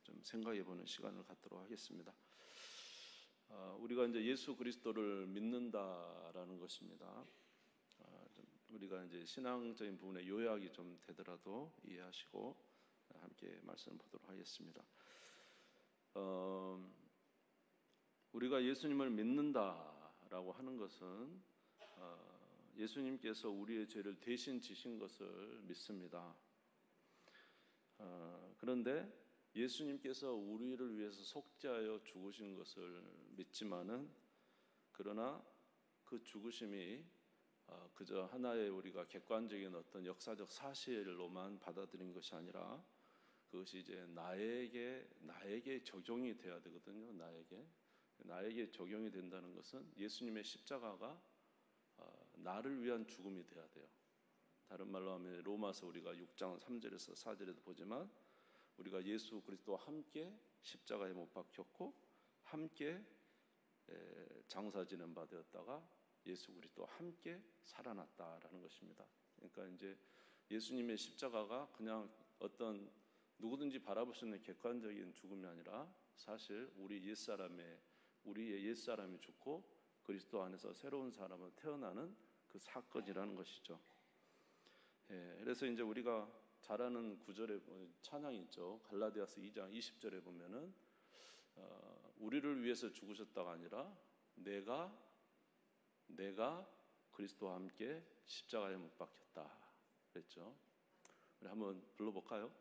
좀 생각해보는 시간을 갖도록 하겠습니다. 우리가 이제 예수 그리스도를 믿는다라는 것입니다. 우리가 이제 신앙적인 부분에 요약이 좀 되더라도 이해하시고 함께 말씀을 보도록 하겠습니다. 우리가 예수님을 믿는다라고 하는 것은 예수님께서 우리의 죄를 대신 지신 것을 믿습니다. 그런데 예수님께서 우리를 위해서 속죄하여 죽으신 것을 믿지만은, 그러나 그 죽으심이 그저 하나의 우리가 객관적인 어떤 역사적 사실로만 받아들인 것이 아니라 그것이 이제 나에게 적용이 돼야 되거든요. 나에게 적용이 된다는 것은 예수님의 십자가가 나를 위한 죽음이 돼야 돼요. 다른 말로 하면 로마서 우리가 6장 3절에서 4절에도 보지만, 우리가 예수 그리스도와 함께 십자가에 못 박혔고 함께 장사 지는 바 되었다가 예수 그리스도와 함께 살아났다라는 것입니다. 그러니까 이제 예수님의 십자가가 그냥 어떤 누구든지 바라볼 수 있는 객관적인 죽음이 아니라 사실 우리의 옛사람이 죽고 그리스도 안에서 새로운 사람으로 태어나는 그 사건이라는 것이죠. 그래서 이제 우리가 잘 아는 구절에 찬양이 있죠. 갈라디아서 2장 20절에 보면은 우리를 위해서 죽으셨다가 아니라 내가 그리스도와 함께 십자가에 못 박혔다 그랬죠. 우리 한번 불러볼까요?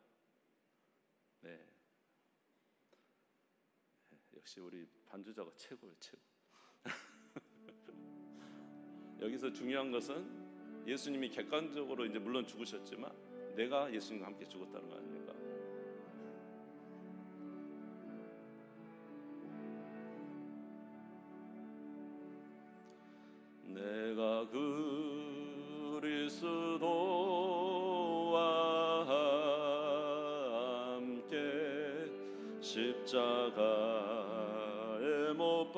네. 역시 우리 반주자가 최고예요, 최고. 여기서 중요한 것은 예수님이 객관적으로 이제 물론 죽으셨지만 내가 예수님과 함께 죽었다는 거 아닙니까? 내가 그리스도와 함께 십자가에 못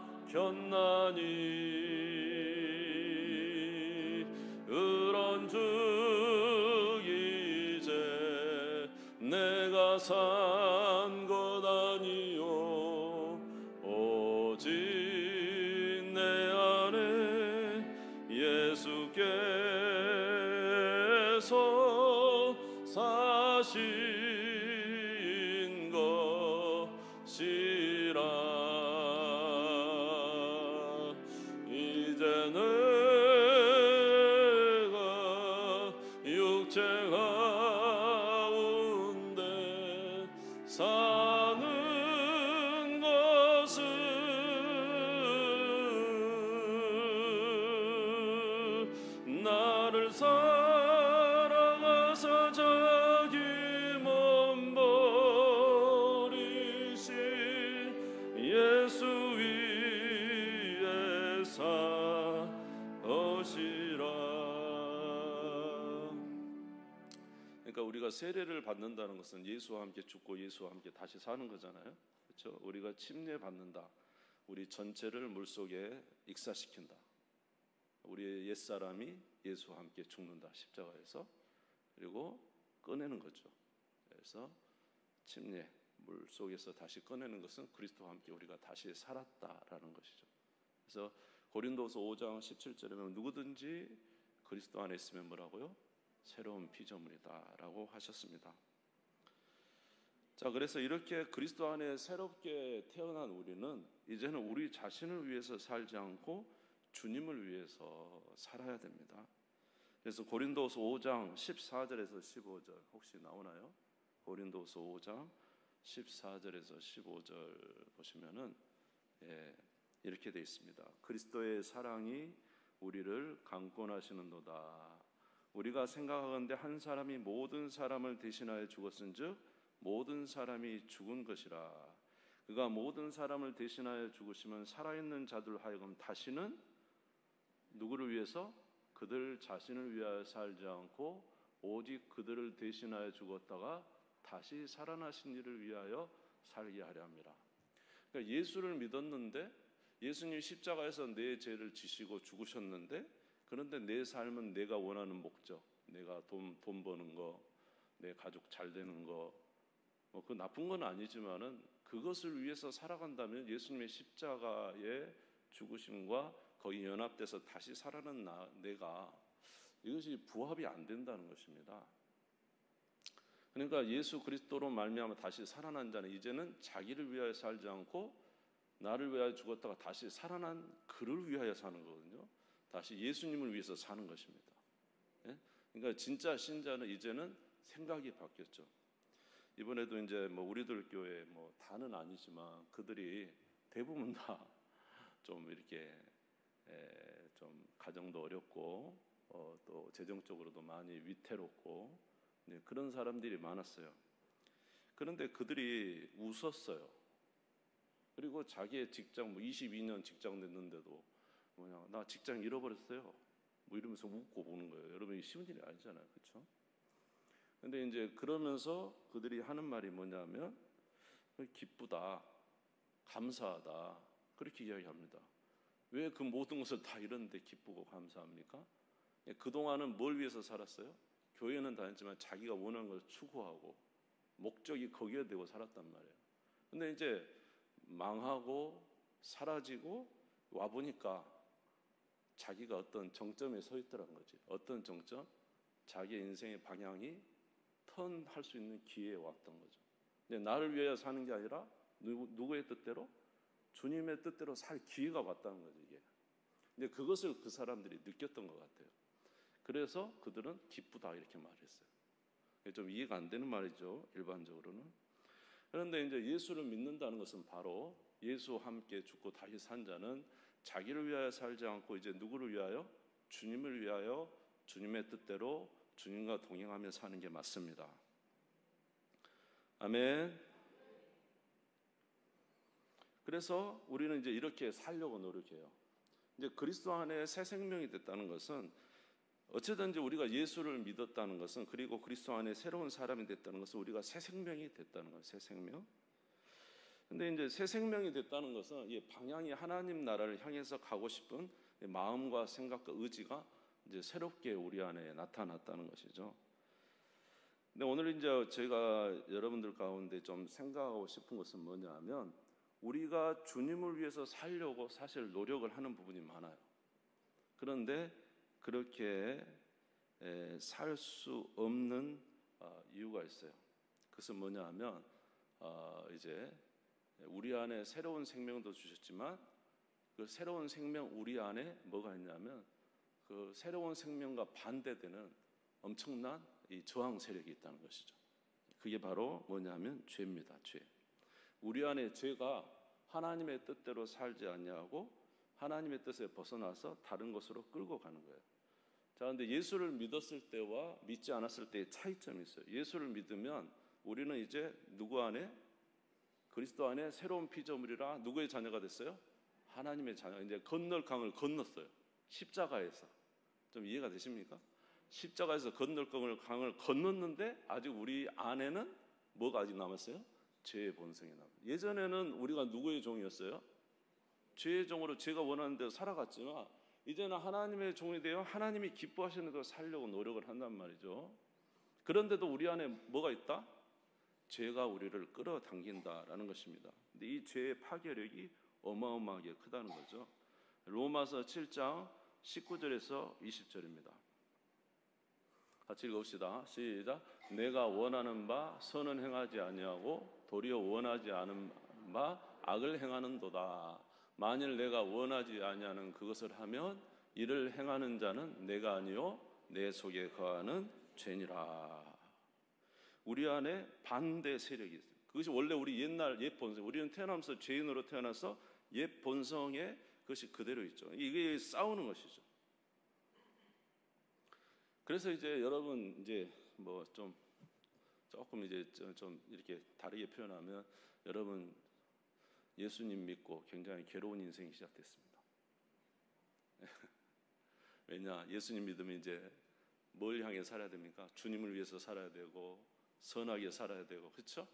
박혔나니 그런 즉 이제 내가 산 것 아니요 오직 내 안에 예수께서 사신 것이라. 이제 내가 육체 가운데 사는 것은 나를 사랑하사 자기 몸 버리신 예수 위에 사시라. 그러니까 우리가 세례를 받는다는 것은 예수와 함께 죽고 예수와 함께 다시 사는 거잖아요. 그렇죠? 우리가 침례 받는다. 우리 전체를 물속에 익사시킨다. 우리의 옛사람이 예수와 함께 죽는다. 십자가에서. 그리고 꺼내는 거죠. 그래서 침례, 물속에서 다시 꺼내는 것은 그리스도와 함께 우리가 다시 살았다라는 것이죠. 그래서 고린도서 5장 17절에 보면 누구든지 그리스도 안에 있으면 뭐라고요? 새로운 피조물이다 라고 하셨습니다. 자, 그래서 이렇게 그리스도 안에 새롭게 태어난 우리는 이제는 우리 자신을 위해서 살지 않고 주님을 위해서 살아야 됩니다. 그래서 고린도서 5장 14절에서 15절 혹시 나오나요? 고린도서 5장 14절에서 15절 보시면은 이렇게 되어 있습니다. 그리스도의 사랑이 우리를 강권하시는도다. 우리가 생각하건대 한 사람이 모든 사람을 대신하여 죽었은즉 모든 사람이 죽은 것이라. 그가 모든 사람을 대신하여 죽으시면 살아있는 자들 하여금 다시는 누구를 위해서? 그들 자신을 위하여 살지 않고 오직 그들을 대신하여 죽었다가 다시 살아나신 이를 위하여 살게 하려 함이라. 그러니까 예수를 믿었는데, 예수님 십자가에서 내 죄를 지시고 죽으셨는데, 그런데 내 삶은 내가 원하는 목적, 내가 돈 버는 거, 내 가족 잘 되는 거, 그 나쁜 건 아니지만은 그것을 위해서 살아간다면 예수님의 십자가의 죽으심과 거기 연합돼서 다시 살아난 내가 이것이 부합이 안 된다는 것입니다. 그러니까 예수 그리스도로 말미암아 다시 살아난 자는 이제는 자기를 위하여 살지 않고 나를 위하여 죽었다가 다시 살아난 그를 위하여 사는 거거든요. 다시 예수님을 위해서 사는 것입니다. 예? 그러니까 진짜 신자는 이제는 생각이 바뀌었죠. 이번에도 이제 뭐 우리들 교회 뭐 다는 아니지만 그들이 대부분 다 좀 이렇게 좀 가정도 어렵고 또 재정적으로도 많이 위태롭고 그런 사람들이 많았어요. 그런데 그들이 웃었어요. 그리고 자기의 직장 뭐 22년 직장 됐는데도 뭐냐 나 직장 잃어버렸어요. 뭐 이러면서 웃고 보는 거예요. 여러분 이 쉬운 일이 아니잖아요, 그렇죠? 근데 이제 그러면서 그들이 하는 말이 뭐냐면 기쁘다, 감사하다 그렇게 이야기합니다. 왜 그 모든 것을 다 잃었는데 기쁘고 감사합니까? 그동안은 뭘 위해서 살았어요? 교회는 다녔지만 자기가 원하는 걸 추구하고 목적이 거기에 대고 살았단 말이에요. 근데 이제 망하고 사라지고 와보니까 자기가 어떤 정점에 서 있더란 거지. 어떤 정점? 자기의 인생의 방향이 턴할 수 있는 기회에 왔던 거죠. 근데 나를 위하여 사는 게 아니라 누구의 뜻대로? 주님의 뜻대로 살 기회가 왔다는 거죠, 이게. 근데 그것을 그 사람들이 느꼈던 것 같아요. 그래서 그들은 기쁘다 이렇게 말했어요. 좀 이해가 안 되는 말이죠, 일반적으로는. 그런데 이제 예수를 믿는다는 것은 바로 예수와 함께 죽고 다시 산 자는 자기를 위하여 살지 않고 이제 누구를 위하여? 주님을 위하여 주님의 뜻대로 주님과 동행하며 사는 게 맞습니다. 아멘. 그래서 우리는 이제 이렇게 살려고 노력해요. 이제 그리스도 안에 새 생명이 됐다는 것은 어쨌든지 우리가 예수를 믿었다는 것은 그리고 그리스도 안에 새로운 사람이 됐다는 것은 우리가 새 생명이 됐다는 거예요. 새 생명. 근데 이제 새 생명이 됐다는 것은 이 방향이 하나님 나라를 향해서 가고 싶은 마음과 생각과 의지가 이제 새롭게 우리 안에 나타났다는 것이죠. 근데 오늘 이제 제가 여러분들 가운데 좀 생각하고 싶은 것은 뭐냐면 우리가 주님을 위해서 살려고 사실 노력을 하는 부분이 많아요. 그런데 그렇게 살 수 없는 이유가 있어요. 그것은 뭐냐 하면 이제 우리 안에 새로운 생명도 주셨지만 그 새로운 생명 우리 안에 뭐가 있냐면 그 새로운 생명과 반대되는 엄청난 이 저항 세력이 있다는 것이죠. 그게 바로 뭐냐면 죄입니다. 죄. 우리 안에 죄가 하나님의 뜻대로 살지 않냐고 하나님의 뜻에 벗어나서 다른 것으로 끌고 가는 거예요. 자, 근데 예수를 믿었을 때와 믿지 않았을 때의 차이점이 있어요. 예수를 믿으면 우리는 이제 누구 안에? 그리스도 안에 새로운 피조물이라 누구의 자녀가 됐어요? 하나님의 자녀. 이제 건널 강을 건넜어요. 십자가에서. 좀 이해가 되십니까? 십자가에서 건널 강을 건넜는데 아직 우리 안에는 뭐가 아직 남았어요? 죄의 본성이 남아요. 예전에는 우리가 누구의 종이었어요? 죄의 종으로 제가 원하는 대로 살아갔지만 이제는 하나님의 종이 되어 하나님이 기뻐하시는 대로 살려고 노력을 한단 말이죠. 그런데도 우리 안에 뭐가 있다? 죄가 우리를 끌어당긴다라는 것입니다. 근데 이 죄의 파괴력이 어마어마하게 크다는 거죠. 로마서 7장 19절에서 20절입니다. 같이 읽읍시다. 시작. 내가 원하는 바 선은 행하지 아니하고 도리어 원하지 않은 바 악을 행하는도다. 만일 내가 원하지 아니하는 그것을 하면 이를 행하는 자는 내가 아니요 내 속에 거하는 죄니라. 우리 안에 반대 세력이 있어요. 그것이 원래 우리 옛날 옛 본성. 우리는 태어나면서 죄인으로 태어나서 옛 본성에 그것이 그대로 있죠. 이게 싸우는 것이죠. 그래서 이제 여러분 이제 뭐 좀 조금 이제 좀 이렇게 다르게 표현하면 여러분 예수님 믿고 굉장히 괴로운 인생이 시작됐습니다. 왜냐? 예수님 믿으면 이제 뭘 향해 살아야 됩니까? 주님을 위해서 살아야 되고 선하게 살아야 되고 그렇죠?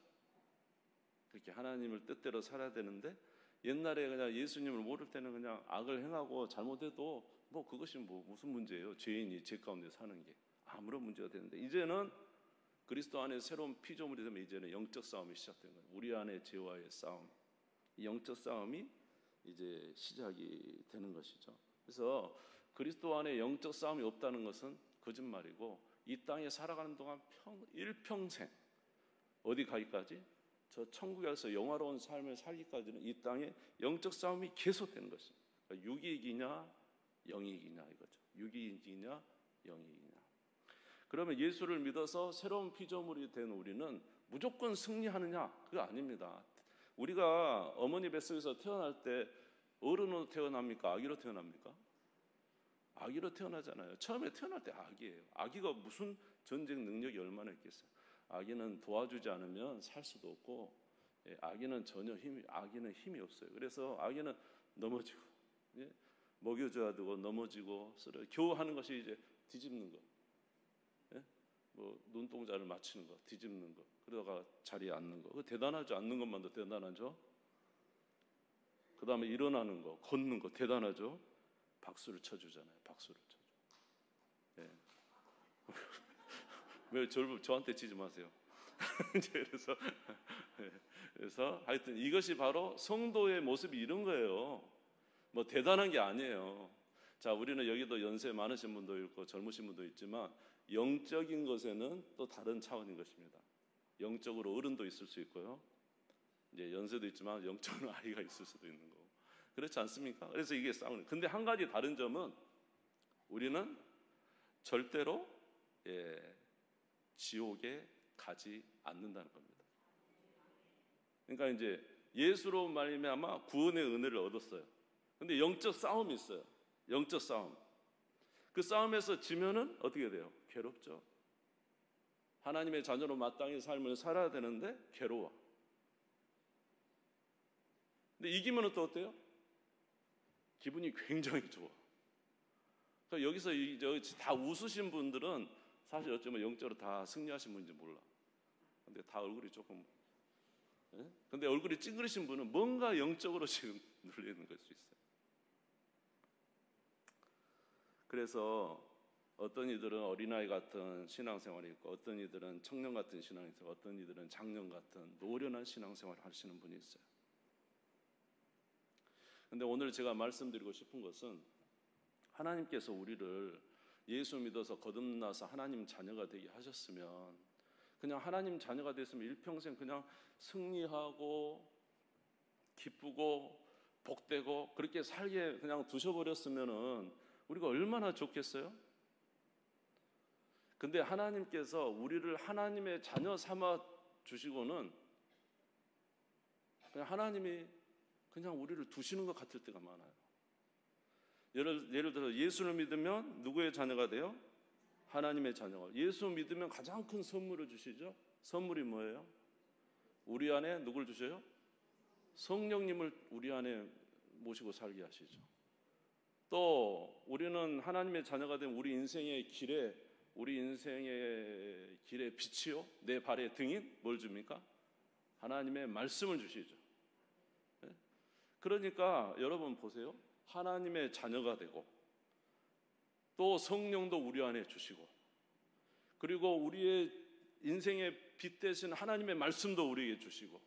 그렇게 하나님을 뜻대로 살아야 되는데 옛날에 그냥 예수님을 모를 때는 그냥 악을 행하고 잘못해도 뭐 그것이 뭐 무슨 문제예요? 죄인이 죄 가운데 사는 게 아무런 문제가 되는데 이제는 그리스도 안에 새로운 피조물이 되면 이제는 영적 싸움이 시작된 거예요. 우리 안에 죄와의 싸움, 이 영적 싸움이 이제 시작이 되는 것이죠. 그래서 그리스도 안에 영적 싸움이 없다는 것은 거짓말이고, 이 땅에 살아가는 동안 일평생 어디 가기까지? 저 천국에서 영화로운 삶을 살기까지는 이 땅에 영적 싸움이 계속되는 것입니다. 그러니까 육이 이기냐 영이 이기냐 이거죠. 육이 이기냐 영이 이기냐. 그러면 예수를 믿어서 새로운 피조물이 된 우리는 무조건 승리하느냐? 그거 아닙니다. 우리가 어머니 뱃속에서 태어날 때 어른으로 태어납니까? 아기로 태어납니까? 아기로 태어나잖아요. 처음에 태어날 때 아기예요. 아기가 무슨 전쟁 능력이 얼마나 있겠어요. 아기는 도와주지 않으면 살 수도 없고, 아기는 전혀 아기는 힘이 없어요. 그래서 아기는 넘어지고, 먹여줘야 되고 넘어지고 겨우 하는 것이 이제 뒤집는 거, 뭐 눈동자를 맞추는 거, 뒤집는 거, 그러다가 자리에 앉는 거. 그거 대단하죠. 앉는 것만도 대단하죠. 그 다음에 일어나는 거, 걷는 거 대단하죠. 박수를 쳐주잖아요. 박수를 쳐줘. 왜 저한테 치지 마세요. 그래서 하여튼 이것이 바로 성도의 모습이 이런 거예요. 뭐 대단한 게 아니에요. 자, 우리는 여기도 연세 많으신 분도 있고 젊으신 분도 있지만 영적인 것에는 또 다른 차원인 것입니다. 영적으로 어른도 있을 수 있고요. 이제 연세도 있지만 영적으로 아이가 있을 수도 있는 거고. 그렇지 않습니까? 그래서 이게 싸우는. 근데 한 가지 다른 점은 우리는 절대로 지옥에 가지 않는다는 겁니다. 그러니까 이제 예수로 말미암아 구원의 은혜를 얻었어요. 근데 영적 싸움이 있어요. 영적 싸움. 그 싸움에서 지면은 어떻게 돼요? 괴롭죠. 하나님의 자녀로 마땅히 삶을 살아야 되는데 괴로워. 근데 이기면은 또 어때요? 기분이 굉장히 좋아. 그러니까 여기서 다 웃으신 분들은 사실 어쩌면 영적으로 다 승리하신 분인지 몰라. 근데 다 얼굴이 조금, 근데 얼굴이 찡그리신 분은 뭔가 영적으로 지금 눌리는 걸 수 있어요. 그래서 어떤 이들은 어린아이 같은 신앙생활이 있고, 어떤 이들은 청년 같은 신앙생활, 어떤 이들은 장년 같은 노련한 신앙생활을 하시는 분이 있어요. 근데 오늘 제가 말씀드리고 싶은 것은 하나님께서 우리를 예수 믿어서 거듭나서 하나님 자녀가 되게 하셨으면, 그냥 하나님 자녀가 됐으면 일평생 그냥 승리하고 기쁘고 복되고 그렇게 살게 그냥 두셔버렸으면은 우리가 얼마나 좋겠어요? 근데 하나님께서 우리를 하나님의 자녀 삼아 주시고는 그냥 하나님이 그냥 우리를 두시는 것 같을 때가 많아요. 예를 들어 예수를 믿으면 누구의 자녀가 돼요? 하나님의 자녀가. 예수 믿으면 가장 큰 선물을 주시죠. 선물이 뭐예요? 우리 안에 누굴 주셔요? 성령님을 우리 안에 모시고 살게 하시죠. 또 우리는 하나님의 자녀가 된 우리 인생의 길에 빛이요, 내 발의 등인 뭘 줍니까? 하나님의 말씀을 주시죠. 그러니까 여러분 보세요. 하나님의 자녀가 되고 또 성령도 우리 안에 주시고, 그리고 우리의 인생의 빛 대신 하나님의 말씀도 우리에게 주시고,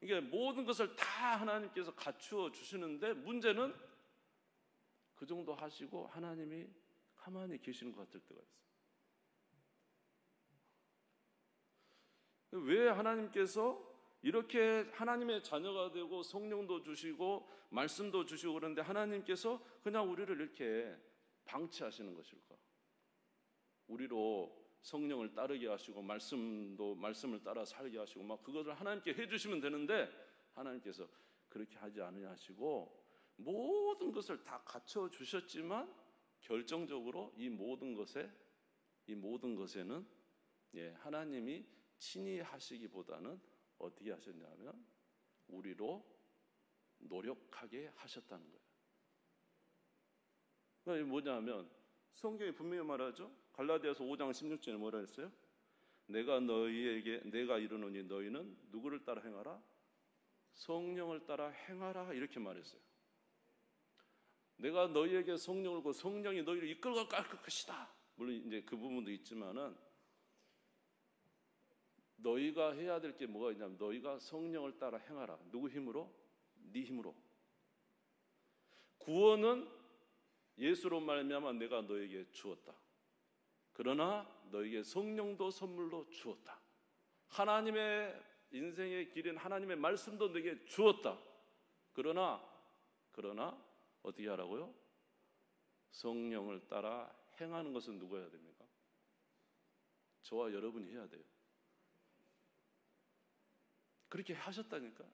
이게 모든 것을 다 하나님께서 갖추어 주시는데 문제는 그 정도 하시고 하나님이 가만히 계시는 것 같을 때가 있어요. 왜 하나님께서 이렇게 하나님의 자녀가 되고 성령도 주시고 말씀도 주시고 그런데 하나님께서 그냥 우리를 이렇게 방치하시는 것일까? 우리로 성령을 따르게 하시고 말씀을 따라 살게 하시고 막 그것을 하나님께 해주시면 되는데 하나님께서 그렇게 하지 않으냐 하시고 모든 것을 다 갖춰 주셨지만 결정적으로 이 모든 것에는 하나님이 친히 하시기보다는 어떻게 하셨냐면 우리로 노력하게 하셨다는 거예요. 그러니까 뭐냐면 성경이 분명히 말하죠. 갈라디아서 5장 16절에 뭐라 했어요? 내가 이르노니 너희는 누구를 따라 행하라? 성령을 따라 행하라, 이렇게 말했어요. 내가 너희에게 성령을 주고 성령이 너희를 이끌고 갈 것이다. 물론 이제 그 부분도 있지만은 너희가 해야 될 게 뭐가 있냐면 너희가 성령을 따라 행하라. 누구 힘으로? 네 힘으로. 구원은 예수로 말미암아 내가 너에게 주었다. 그러나 너에게 성령도 선물로 주었다. 하나님의 인생의 길인 하나님의 말씀도 너에게 주었다. 그러나 어떻게 하라고요? 성령을 따라 행하는 것은 누가 해야 됩니까? 저와 여러분이 해야 돼요. 그렇게 하셨다니까.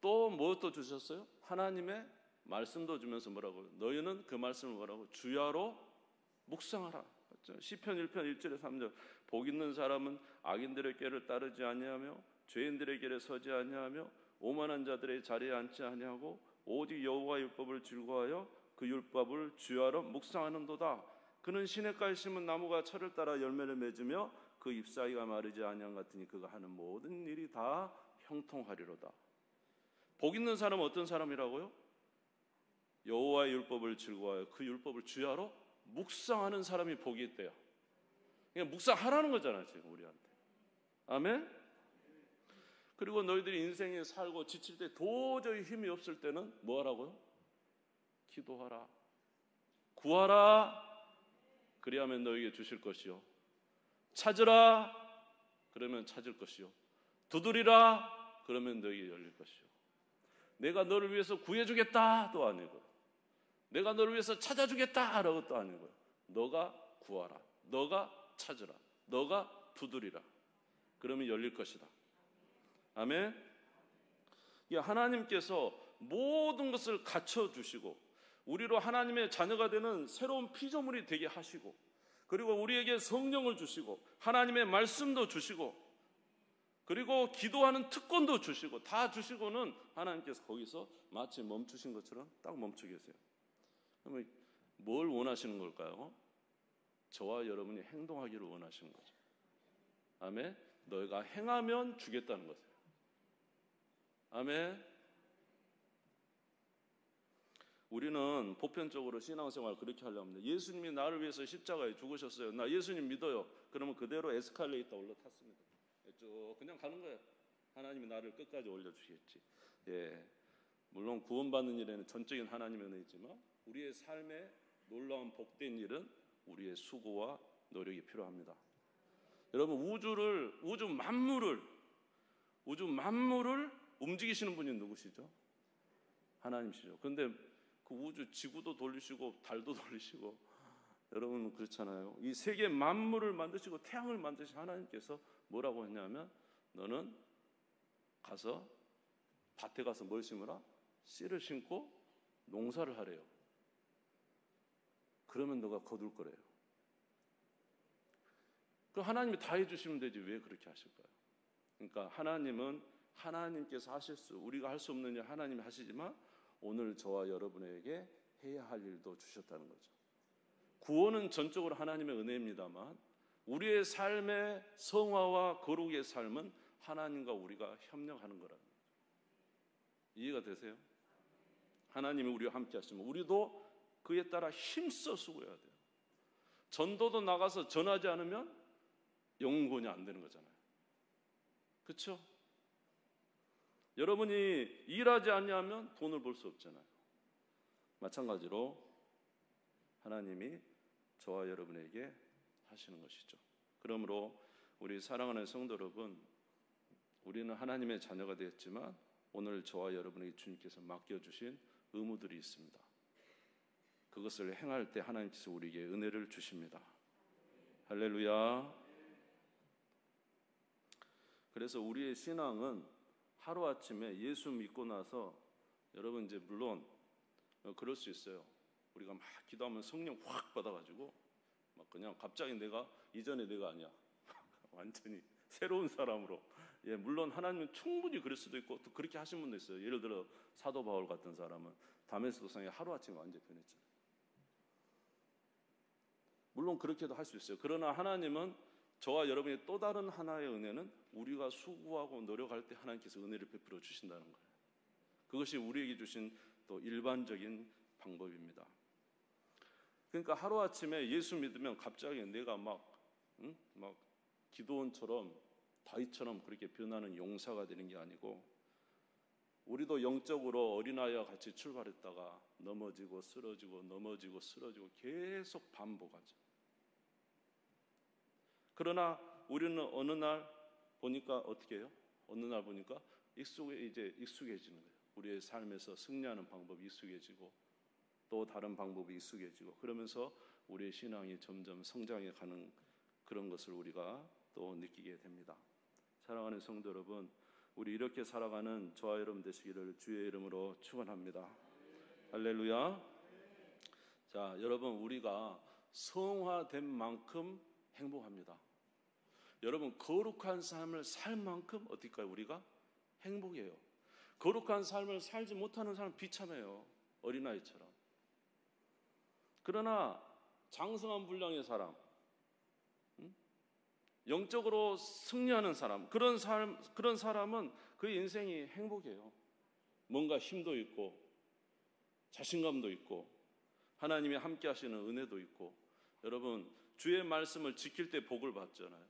또 뭐 주셨어요? 하나님의 말씀도 주면서 뭐라고? 너희는 그 말씀을 뭐라고? 주야로 묵상하라. 시편 1편 1절에 3절. 복 있는 사람은 악인들의 꾀를 따르지 아니하며 죄인들의 길에 서지 아니하며 오만한 자들의 자리에 앉지 아니하고 오직 여호와의 율법을 즐거워하여 그 율법을 주야로 묵상하는도다. 그는 시냇가에 심은 나무가 철을 따라 열매를 맺으며 그 잎사귀가 마르지 아니한 같으니 그가 하는 모든 일이 다 형통하리로다. 복 있는 사람은 어떤 사람이라고요? 여호와의 율법을 즐거워하여 그 율법을 주야로 묵상하는 사람이 복이 있대요. 그냥 묵상하라는 거잖아요, 지금 우리한테. 아멘? 그리고 너희들이 인생에 살고 지칠 때 도저히 힘이 없을 때는 뭐 하라고요? 기도하라. 구하라. 그리하면 너희에게 주실 것이요. 찾으라. 그러면 찾을 것이요. 두드리라. 그러면 너희에게 열릴 것이요. 내가 너를 위해서 구해주겠다도 아니고 내가 너를 위해서 찾아주겠다라고 또 아니고요. 너가 구하라. 너가 찾으라. 너가 두드리라. 그러면 열릴 것이다. 아멘. 하나님께서 모든 것을 갖춰주시고 우리로 하나님의 자녀가 되는 새로운 피조물이 되게 하시고 그리고 우리에게 성령을 주시고 하나님의 말씀도 주시고 그리고 기도하는 특권도 주시고 다 주시고는 하나님께서 거기서 마치 멈추신 것처럼 딱 멈춰 계세요. 그러면 뭘 원하시는 걸까요? 저와 여러분이 행동하기를 원하시는 거죠. 아멘. 너희가 행하면 주겠다는 거죠. 아멘. 우리는 보편적으로 신앙생활 그렇게 하려고 합니다. 예수님이 나를 위해서 십자가에 죽으셨어요. 나 예수님 믿어요. 그러면 그대로 에스컬레이터 올라탔습니다. 쭉 그냥 가는 거예요. 하나님이 나를 끝까지 올려주시겠지. 예, 물론 구원받는 일에는 전적인 하나님의 은혜이지만 우리의 삶에 놀라운 복된 일은 우리의 수고와 노력이 필요합니다. 여러분 우주 만물을 움직이시는 분이 누구시죠? 하나님이시죠. 그런데 그 우주 지구도 돌리시고 달도 돌리시고 여러분 그렇잖아요. 이 세계 만물을 만드시고 태양을 만드신 하나님께서 뭐라고 했냐면 너는 가서 밭에 가서 뭘 심으라? 씨를 심고 농사를 하래요. 그러면 너가 거둘 거래요. 그럼 하나님이 다 해주시면 되지 왜 그렇게 하실까요? 그러니까 하나님은 하나님께서 우리가 할 수 없는 일 하나님이 하시지만 오늘 저와 여러분에게 해야 할 일도 주셨다는 거죠. 구원은 전적으로 하나님의 은혜입니다만 우리의 삶의 성화와 거룩의 삶은 하나님과 우리가 협력하는 거라는 거죠. 이해가 되세요? 하나님이 우리와 함께 하시면 우리도 그에 따라 힘써 수고해야 돼요. 전도도 나가서 전하지 않으면 영혼이 안 되는 거잖아요. 그렇죠? 여러분이 일하지 않냐면 돈을 벌 수 없잖아요. 마찬가지로 하나님이 저와 여러분에게 하시는 것이죠. 그러므로 우리 사랑하는 성도 여러분, 우리는 하나님의 자녀가 되었지만 오늘 저와 여러분에게 주님께서 맡겨주신 의무들이 있습니다. 그것을 행할 때 하나님께서 우리에게 은혜를 주십니다. 할렐루야. 그래서 우리의 신앙은 하루아침에 예수 믿고 나서 여러분 이제 물론 그럴 수 있어요. 우리가 막 기도하면 성령 확 받아가지고 막 그냥 갑자기 이전에 내가 아니야. 완전히 새로운 사람으로. 예, 물론 하나님은 충분히 그럴 수도 있고 또 그렇게 하신 분도 있어요. 예를 들어 사도 바울 같은 사람은 다메섹 도상에 하루아침에 완전히 변했잖아요. 물론 그렇게도 할 수 있어요. 그러나 하나님은 저와 여러분의 또 다른 하나의 은혜는 우리가 수고하고 노력할 때 하나님께서 은혜를 베풀어 주신다는 거예요. 그것이 우리에게 주신 또 일반적인 방법입니다. 그러니까 하루아침에 예수 믿으면 갑자기 내가 막 기도원처럼 다윗처럼 그렇게 변하는 용사가 되는 게 아니고 우리도 영적으로 어린아이와 같이 출발했다가 넘어지고 쓰러지고 넘어지고 쓰러지고 계속 반복하죠. 그러나 우리는 어느 날 보니까 어떻게 해요? 어느 날 보니까 익숙해지는 거예요. 우리의 삶에서 승리하는 방법이 익숙해지고 또 다른 방법이 익숙해지고 그러면서 우리의 신앙이 점점 성장해 가는 그런 것을 우리가 또 느끼게 됩니다. 사랑하는 성도 여러분, 우리 이렇게 살아가는 저와 여러분 되시기를 주의 이름으로 축원합니다. 할렐루야. 자, 여러분, 우리가 성화된 만큼 행복합니다. 여러분, 거룩한 삶을 살 만큼 어떨까요? 우리가 행복해요. 거룩한 삶을 살지 못하는 사람은 비참해요. 어린아이처럼. 그러나 장성한 분량의 사람, 영적으로 승리하는 사람, 그런 사람은 그 인생이 행복해요. 뭔가 힘도 있고 자신감도 있고 하나님이 함께 하시는 은혜도 있고. 여러분, 주의 말씀을 지킬 때 복을 받잖아요.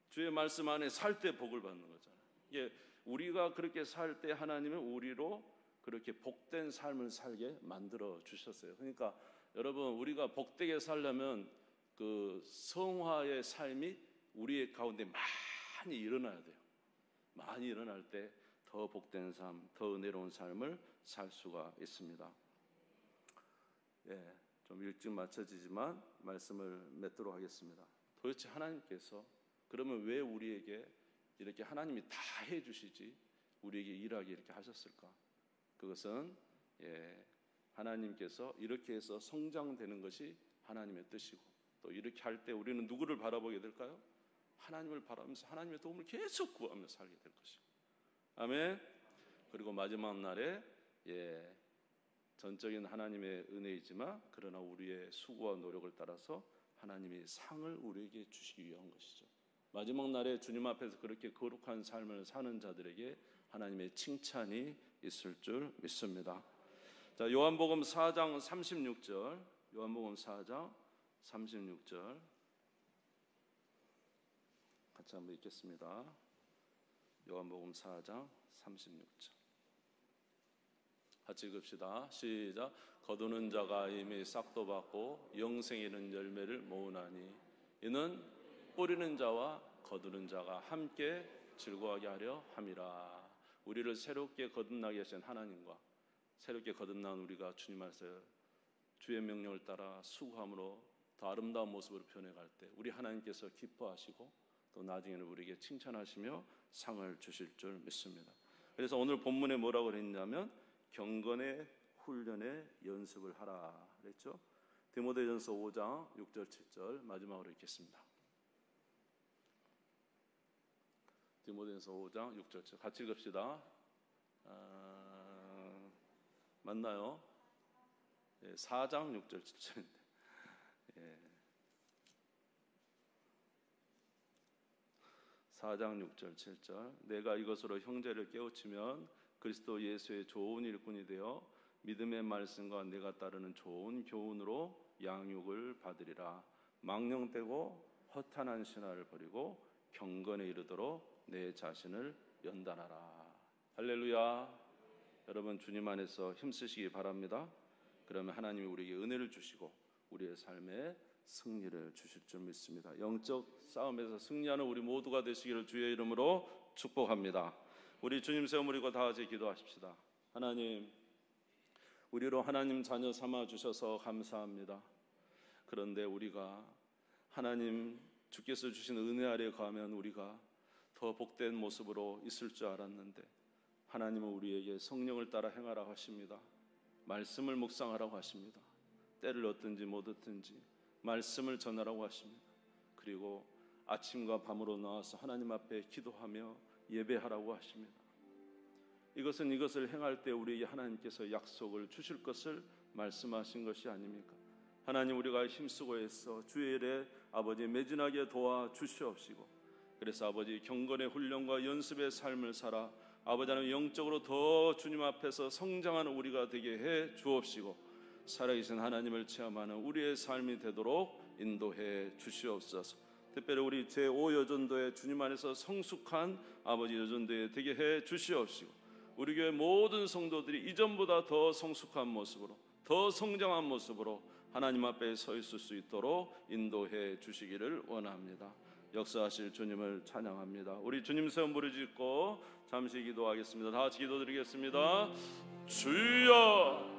주의 말씀 안에 살 때 복을 받는 거잖아요. 이게 우리가 그렇게 살 때 하나님은 우리로 그렇게 복된 삶을 살게 만들어 주셨어요. 그러니까 여러분, 우리가 복되게 살려면 그 성화의 삶이 우리의 가운데 많이 일어나야 돼요. 많이 일어날 때 더 복된 삶, 더 은혜로운 삶을 살 수가 있습니다. 좀 일찍 마쳐지지만 말씀을 맺도록 하겠습니다. 도대체 하나님께서 그러면 왜 우리에게 이렇게 하나님이 다 해주시지 우리에게 일하게 이렇게 하셨을까? 그것은 하나님께서 이렇게 해서 성장되는 것이 하나님의 뜻이고, 또 이렇게 할 때 우리는 누구를 바라보게 될까요? 하나님을 바라면서 하나님의 도움을 계속 구하며 살게 될 것이고. 아멘. 그리고 마지막 날에 전적인 하나님의 은혜이지만 그러나 우리의 수고와 노력을 따라서 하나님이 상을 우리에게 주시기 위한 것이죠. 마지막 날에 주님 앞에서 그렇게 거룩한 삶을 사는 자들에게 하나님의 칭찬이 있을 줄 믿습니다. 자, 요한복음 4장 36절, 요한복음 4장 36절 같이 한번 읽겠습니다. 요한복음 4장 36절 같이 읽읍시다. 시작. 거두는 자가 이미 싹도 받고 영생에 이르는 열매를 모으나니 이는 뿌리는 자와 거두는 자가 함께 즐거워하게 하려 함이라. 우리를 새롭게 거듭나게 하신 하나님과 새롭게 거듭난 우리가 주님 앞에서 주의 명령을 따라 수고함으로 더 아름다운 모습으로 변해갈 때 우리 하나님께서 기뻐하시고 또 나중에는 우리에게 칭찬하시며 상을 주실 줄 믿습니다. 그래서 오늘 본문에 뭐라고 그랬냐면 경건의 훈련의 연습을 하라 그랬죠. 디모데전서 5장 6절 7절 마지막으로 읽겠습니다. 디모데전서 5장 6절 7절 같이 읽읍시다. 맞나요? 4장 6절 7절인데 4장 6절 7절 내가 이것으로 형제를 깨우치면 그리스도 예수의 좋은 일꾼이 되어 믿음의 말씀과 내가 따르는 좋은 교훈으로 양육을 받으리라. 망령되고 허탄한 신화를 버리고 경건에 이르도록 내 자신을 연단하라. 할렐루야. 여러분, 주님 안에서 힘쓰시기 바랍니다. 그러면 하나님이 우리에게 은혜를 주시고 우리의 삶에 승리를 주실 줄 믿습니다. 영적 싸움에서 승리하는 우리 모두가 되시기를 주의 이름으로 축복합니다. 우리 주님 세우므리고 다 같이 기도하십시다. 하나님, 우리로 하나님 자녀 삼아 주셔서 감사합니다. 그런데 우리가 하나님 주께서 주신 은혜 아래 거하면 우리가 더 복된 모습으로 있을 줄 알았는데 하나님은 우리에게 성령을 따라 행하라고 하십니다. 말씀을 묵상하라고 하십니다. 때를 얻든지 못 얻든지 말씀을 전하라고 하십니다. 그리고 아침과 밤으로 나와서 하나님 앞에 기도하며 예배하라고 하십니다. 이것을 행할 때 우리에게 하나님께서 약속을 주실 것을 말씀하신 것이 아닙니까? 하나님, 우리가 힘쓰고 해서 주의 일에 아버지 매진하게 도와주시옵시고 그래서 아버지 경건의 훈련과 연습의 삶을 살아 아버지 하나님 영적으로 더 주님 앞에서 성장하는 우리가 되게 해 주옵시고 살아계신 하나님을 체험하는 우리의 삶이 되도록 인도해 주시옵소서. 특별히 우리 제5여전도회 주님 안에서 성숙한 아버지 여전도회 되게 해 주시옵시고, 우리 교회 모든 성도들이 이전보다 더 성숙한 모습으로, 더 성장한 모습으로 하나님 앞에 서 있을 수 있도록 인도해 주시기를 원합니다. 역사하실 주님을 찬양합니다. 우리 주님 세운 부르짖고 잠시 기도하겠습니다. 다 같이 기도드리겠습니다. 주여